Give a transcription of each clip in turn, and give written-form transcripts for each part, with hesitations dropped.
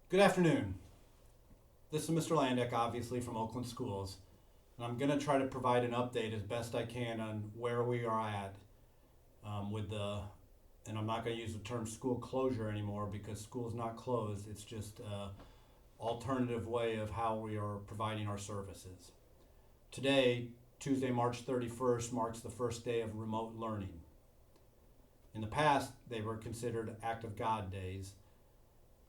Good afternoon. This is Mr. Landeck, obviously from Oakland Schools, and I'm going to try to provide an update as best I can on where we are at with the, and I'm not going to use the term school closure anymore because school's not closed. It's just an alternative way of how we are providing our services. Today, Tuesday, March 31st, marks the first day of remote learning. In the past, they were considered Act of God days,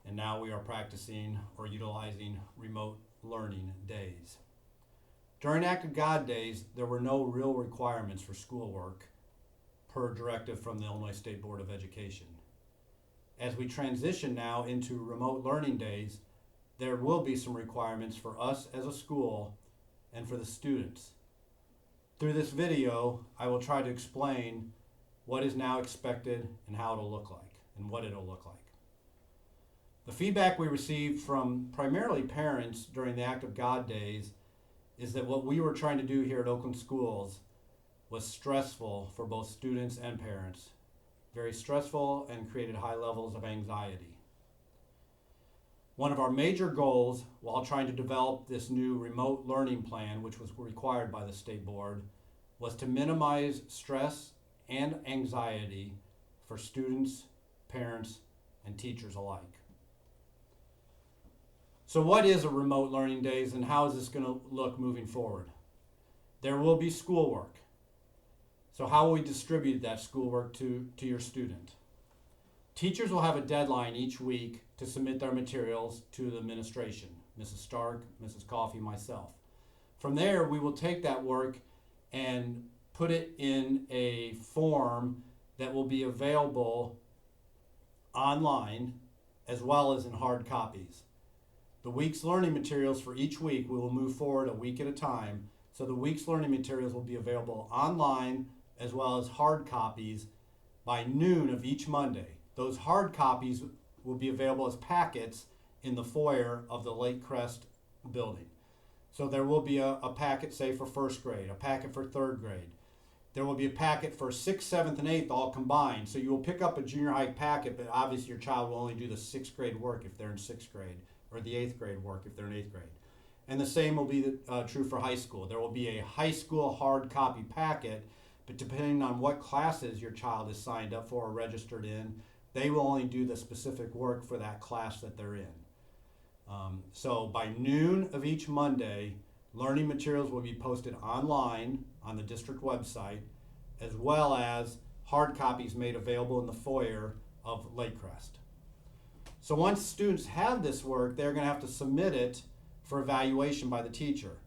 and now we are practicing or utilizing remote learning days. During Act of God days, there were no real requirements for schoolwork per directive from the Illinois State Board of Education. As we transition now into remote learning days, there will be some requirements for us as a school and for the students. Through this video, I will try to explain what is now expected and how it'll look like and what it'll look like. The feedback we received from primarily parents during the Act of God days is that what we were trying to do here at Oakland Schools was stressful for both students and parents. Very stressful and created high levels of anxiety. One of our major goals while trying to develop this new remote learning plan, which was required by the state board, was to minimize stress and anxiety for students, parents, and teachers alike. So what is a remote learning days and how is this going to look moving forward? There will be schoolwork. So how will we distribute that schoolwork to your student? Teachers will have a deadline each week to submit their materials to the administration, Mrs. Stark, Mrs. Coffey, myself. From there, we will take that work and put it in a form that will be available online as well as in hard copies. The week's learning materials for each week, we will move forward a week at a time. So the week's learning materials will be available online as well as hard copies by noon of each Monday. Those hard copies will be available as packets in the foyer of the Lake Crest building. So there will be a packet, say, for first grade, a packet for third grade. There will be a packet for 6th, 7th, and 8th all combined. So you will pick up a junior high packet, but obviously your child will only do the 6th grade work if they're in 6th grade, or the 8th grade work if they're in 8th grade. And the same will be true for high school. There will be a high school hard copy packet, but depending on what classes your child is signed up for or registered in, they will only do the specific work for that class that they're in. So by noon of each Monday, learning materials will be posted online on the district website, as well as hard copies made available in the foyer of Lake Crest. So once students have this work, they're going to have to submit it for evaluation by the teacher.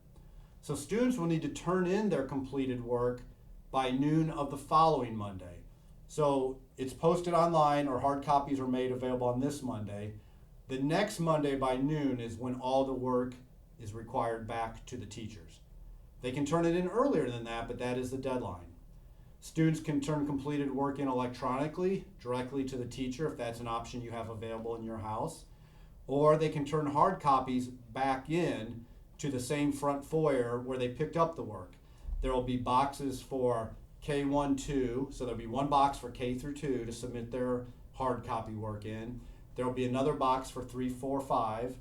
So students will need to turn in their completed work by noon of the following Monday. So it's posted online or hard copies are made available on this Monday. The next Monday by noon is when all the work is required back to the teachers. They can turn it in earlier than that, but that is the deadline. Students can turn completed work in electronically, directly to the teacher if that's an option you have available in your house. Or they can turn hard copies back in to the same front foyer where they picked up the work. There will be boxes for K1, 2, so there'll be one box for K through 2 to submit their hard copy work in. There will be another box for 3, 4, 5.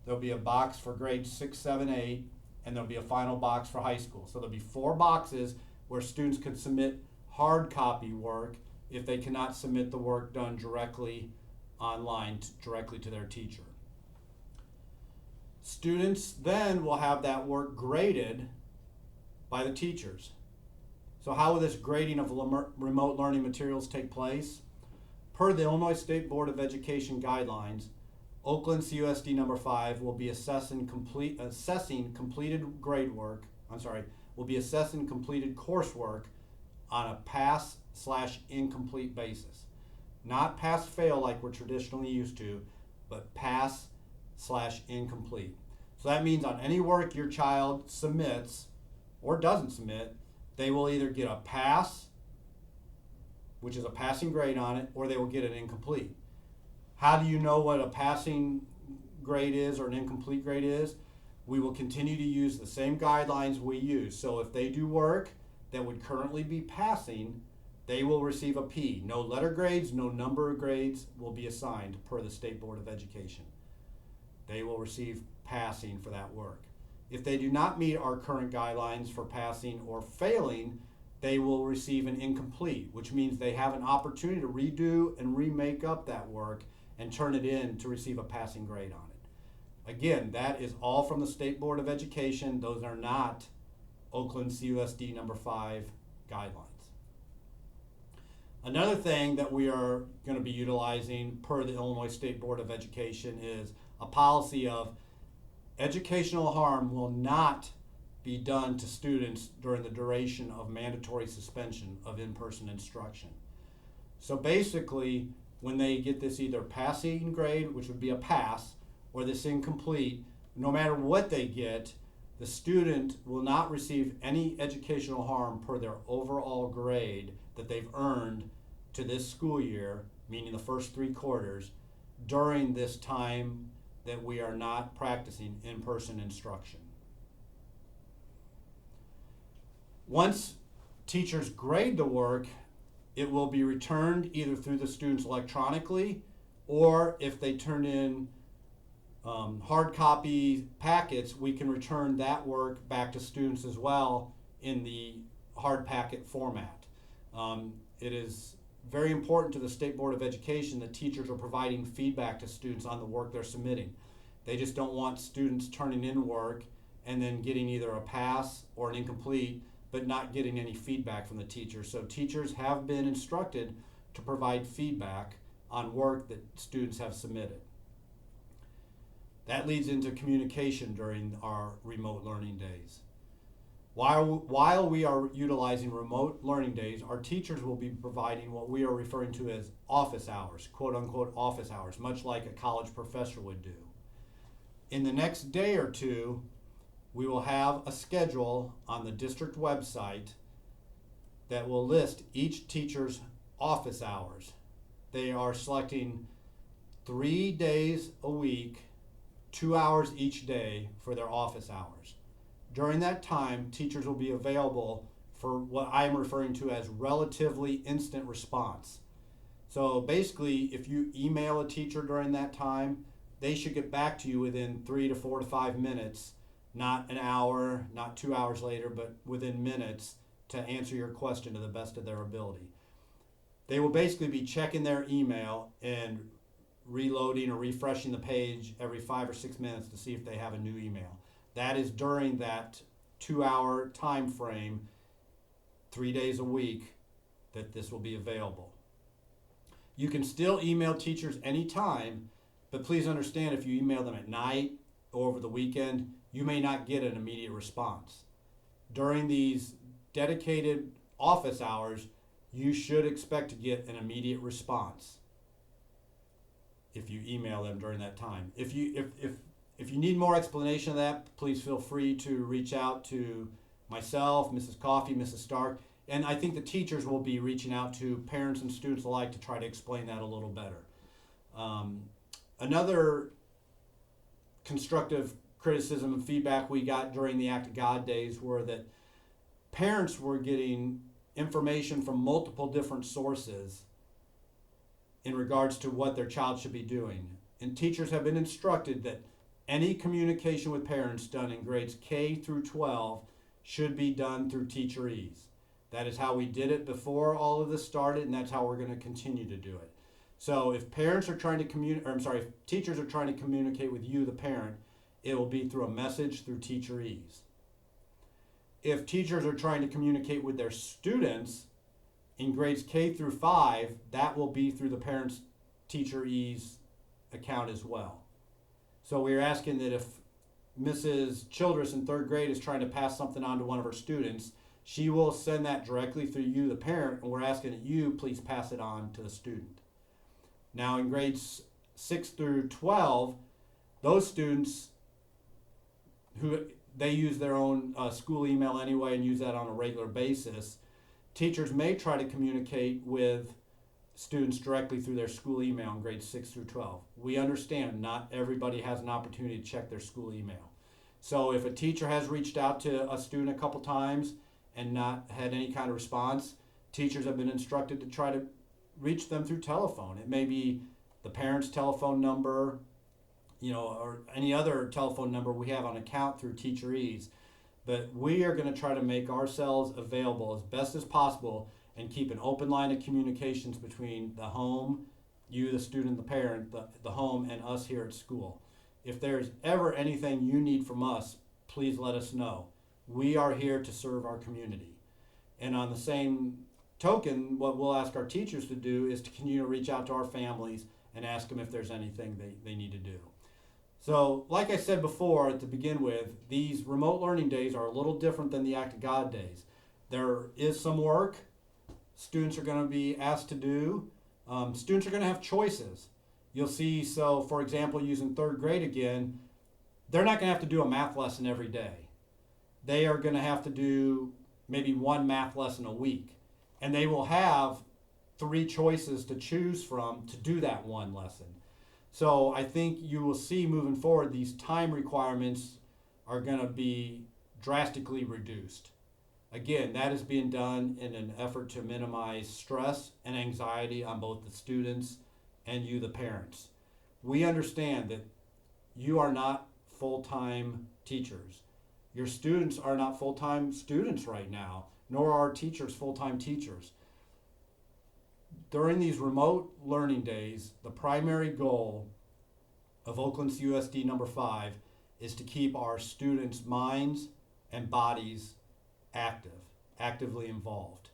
There'll be a box for grades 6, 7, 8, and there'll be a final box for high school. So there'll be 4 boxes where students can submit hard copy work if they cannot submit the work done directly online, directly to their teacher. Students then will have that work graded by the teachers. So how will this grading of remote learning materials take place? Per the Illinois State Board of Education guidelines, Oakland CUSD number 5 will be assessing completed coursework on a pass/incomplete basis. Not pass-fail like we're traditionally used to, but pass/incomplete. So that means on any work your child submits or doesn't submit, they will either get a pass, which is a passing grade on it, or they will get an incomplete. How do you know what a passing grade is or an incomplete grade is? We will continue to use the same guidelines we use. So if they do work that would currently be passing, they will receive a P. No letter grades, no number of grades will be assigned per the State Board of Education. they will receive passing for that work. If they do not meet our current guidelines for passing or failing, they will receive an incomplete, which means they have an opportunity to redo and remake up that work and turn it in to receive a passing grade on it. Again, that is all from the State Board of Education. Those are not Oakland CUSD number 5 guidelines. Another thing that we are going to be utilizing per the Illinois State Board of Education is a policy of educational harm will not be done to students during the duration of mandatory suspension of in-person instruction. So basically, when they get this either passing grade, which would be a pass, or this incomplete, no matter what they get, the student will not receive any educational harm per their overall grade that they've earned to this school year, meaning the first 3 quarters, during this time that we are not practicing in-person instruction. Once teachers grade the work, it will be returned either through the students electronically, or if they turn in hard copy packets, we can return that work back to students as well in the hard packet format. It is very important to the State Board of Education that teachers are providing feedback to students on the work they're submitting. They just don't want students turning in work and then getting either a pass or an incomplete, but not getting any feedback from the teacher. So teachers have been instructed to provide feedback on work that students have submitted. That leads into communication during our remote learning days. While we are utilizing remote learning days, our teachers will be providing what we are referring to as office hours, quote unquote office hours, much like a college professor would do. In the next day or two, we will have a schedule on the district website that will list each teacher's office hours. They are selecting 3 days a week, 2 hours each day for their office hours. During that time, teachers will be available for what I'm referring to as relatively instant response. So basically, if you email a teacher during that time, they should get back to you within 3 to 4 to 5 minutes, not an hour, not 2 hours later, but within minutes to answer your question to the best of their ability. They will basically be checking their email and reloading or refreshing the page every 5 or 6 minutes to see if they have a new email. That is during that 2-hour time frame, 3 days a week, that this will be available. You can still email teachers anytime, but please understand if you email them at night or over the weekend, you may not get an immediate response. During these dedicated office hours, you should expect to get an immediate response if you email them during that time. If you need more explanation of that, please feel free to reach out to myself, Mrs. Coffey, Mrs. Stark, and I think the teachers will be reaching out to parents and students alike to try to explain that a little better. Another constructive criticism and feedback we got during the Act of God days were that parents were getting information from multiple different sources in regards to what their child should be doing. And teachers have been instructed that any communication with parents done in grades K through 12 should be done through Teacherese. That is how we did it before all of this started, and that's how we're going to continue to do it. So if parents are trying to if teachers are trying to communicate with you, the parent, it will be through a message through Teacherese. If teachers are trying to communicate with their students in grades K through 5, that will be through the parent's Teacherese account as well. So we're asking that if Mrs. Childress in 3rd grade is trying to pass something on to one of her students, she will send that directly through you, the parent, and we're asking that you please pass it on to the student. Now in grades 6 through 12, those students who they use their own school email anyway and use that on a regular basis, teachers may try to communicate with students directly through their school email in grades 6 through 12. We understand not everybody has an opportunity to check their school email. So if a teacher has reached out to a student a couple times and not had any kind of response, teachers have been instructed to try to reach them through telephone. It may be the parent's telephone number, or any other telephone number we have on account through Teacher Ease. But we are going to try to make ourselves available as best as possible and keep an open line of communications between the home, you, the student, the parent, the home, and us here at school. If there's ever anything you need from us, please let us know. We are here to serve our community. And on the same token, what we'll ask our teachers to do is to continue to reach out to our families and ask them if there's anything they need to do. So, like I said before to begin with, these remote learning days are a little different than the Act of God days. There is some work students are going to be asked to do. Students are going to have choices. You'll see, so for example, using third grade again, they're not going to have to do a math lesson every day. They are going to have to do maybe one math lesson a week. And they will have 3 choices to choose from to do that one lesson. So I think you will see moving forward, these time requirements are going to be drastically reduced. Again, that is being done in an effort to minimize stress and anxiety on both the students and you, the parents. We understand that you are not full-time teachers. Your students are not full-time students right now, nor are teachers full-time teachers. During these remote learning days, the primary goal of Oakland's USD number 5 is to keep our students' minds and bodies actively involved.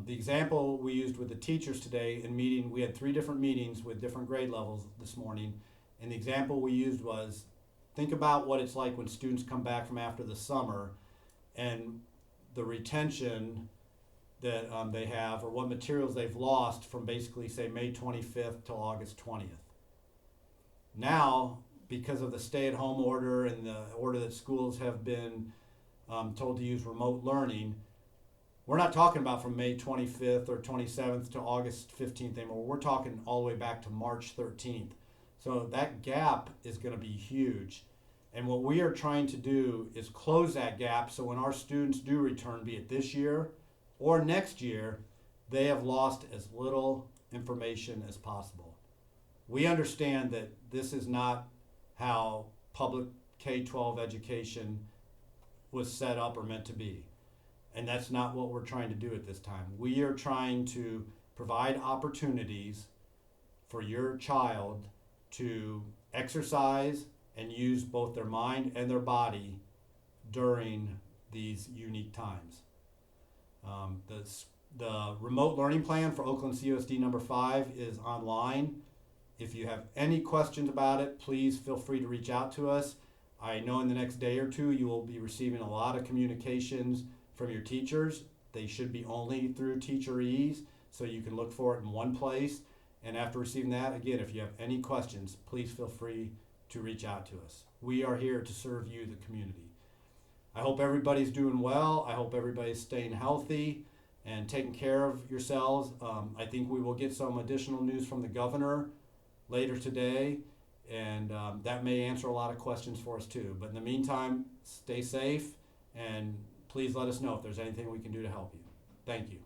The example we used with the teachers today in meeting, we had 3 different meetings with different grade levels this morning, and the example we used was, think about what it's like when students come back from after the summer and the retention that they have, or what materials they've lost from basically say May 25th till August 20th. Now, because of the stay-at-home order and the order that schools have been told to use remote learning, we're not talking about from May 25th or 27th to August 15th anymore. We're talking all the way back to March 13th. So that gap is going to be huge. And what we are trying to do is close that gap so when our students do return, be it this year or next year, they have lost as little information as possible. We understand that this is not how public K-12 education was set up or meant to be. And that's not what we're trying to do at this time. We are trying to provide opportunities for your child to exercise and use both their mind and their body during these unique times. The remote learning plan for Oakland CUSD number 5 is online. If you have any questions about it, please feel free to reach out to us. I know in the next day or 2 you will be receiving a lot of communications from your teachers. They should be only through Teacher Ease, so you can look for it in one place. And after receiving that, again, if you have any questions, please feel free to reach out to us. We are here to serve you, the community. I hope everybody's doing well. I hope everybody's staying healthy and taking care of yourselves. I think we will get some additional news from the governor later today, and that may answer a lot of questions for us too. But in the meantime, stay safe, and please let us know if there's anything we can do to help you. Thank you.